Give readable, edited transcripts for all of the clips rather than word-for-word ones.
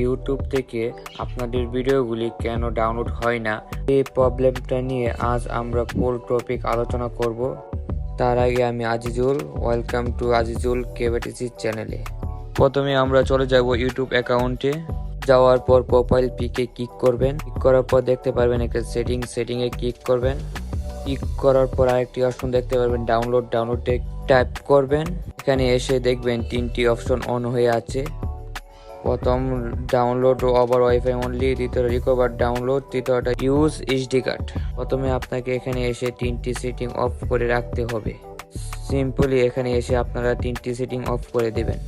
YouTube থেকে আপনাদের ভিডিওগুলি কেন ডাউনলোড হয় না, এই প্রবলেমটা নিয়ে আজ আমরা ফুল টপিক আলোচনা করব। তার আগে আমি আজিজুল, ওয়েলকাম টু আজিজুল কেবিটিসি চ্যানেলে। প্রথমে আমরা চলে যাব ইউটিউব অ্যাকাউন্টে। যাওয়ার পর প্রোফাইল পিকে ক্লিক করবেন। ক্লিক করার পর দেখতে পারবেন একটা সেটিংয়ে ক্লিক করবেন। ক্লিক করার পর আরেকটি অপশন দেখতে পারবেন ডাউনলোডে টাইপ করবেন। এখানে এসে দেখবেন তিনটি অপশন অন হয়ে আছে। প্রথম ডাউনলোড ওভার ওয়াইফাই অনলি, দ্বিতীয় রিকভার ডাউনলোড, তৃতীয়টা ইউজ এইচডি কার্ড। প্রথমে আপনাকে এখানে এসে তিনটি সেটিং অফ করে রাখতে হবে। সিম্পলি এখানে এসে আপনারা তিনটি সেটিং অফ করে দেবেন।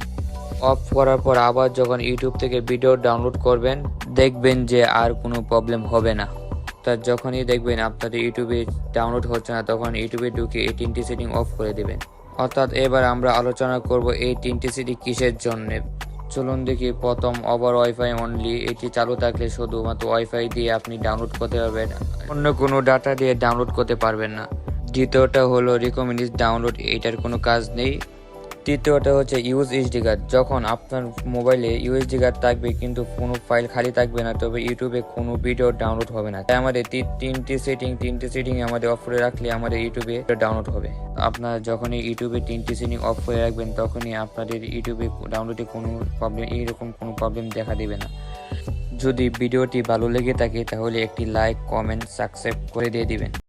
অফ করার পর আবার যখন ইউটিউব থেকে ভিডিও ডাউনলোড করবেন দেখবেন যে আর কোনো প্রবলেম হবে না। তা যখনই দেখবেন আপনাদের ইউটিউবে ডাউনলোড হচ্ছে না তখন ইউটিউবে ঢুকে এই তিনটি সেটিং অফ করে দেবেন। অর্থাৎ এবার আমরা আলোচনা করব এই তিনটি সেটিং কিসের জন্য। চলুন দেখি। প্রথম ওভার ওয়াইফাই অনলি, এটি চালু থাকলে শুধুমাত্র ওয়াইফাই দিয়ে আপনি ডাউনলোড করতে পারবেন, অন্য কোনো ডাটা দিয়ে ডাউনলোড করতে পারবেন না। দ্বিতীয়টা হলো রিকমেন্ডেড ডাউনলোড, এটার কোনো কাজ নেই। তৃতীয়টা হচ্ছে ইউজ এইচডি কার্ড, যখন আপনার মোবাইলে ইউএসডি কার্ড থাকবে কিন্তু কোনো ফাইল খালি থাকবে না, তবে ইউটিউবে কোনো ভিডিও ডাউনলোড হবে না। তাই আমাদের তিনটি সেটিং আমাদের অফ করে রাখলে আমাদের ইউটিউবে ডাউনলোড হবে। আপনারা যখনই ইউটিউবে তিনটি সেটিং অফ করে রাখবেন তখনই আপনাদের ইউটিউবে ডাউনলোডে এইরকম কোনো প্রবলেম দেখা দেবে না। যদি ভিডিওটি ভালো লেগে থাকে তাহলে একটি লাইক, কমেন্ট, সাবস্ক্রাইব করে দিয়ে দিবেন।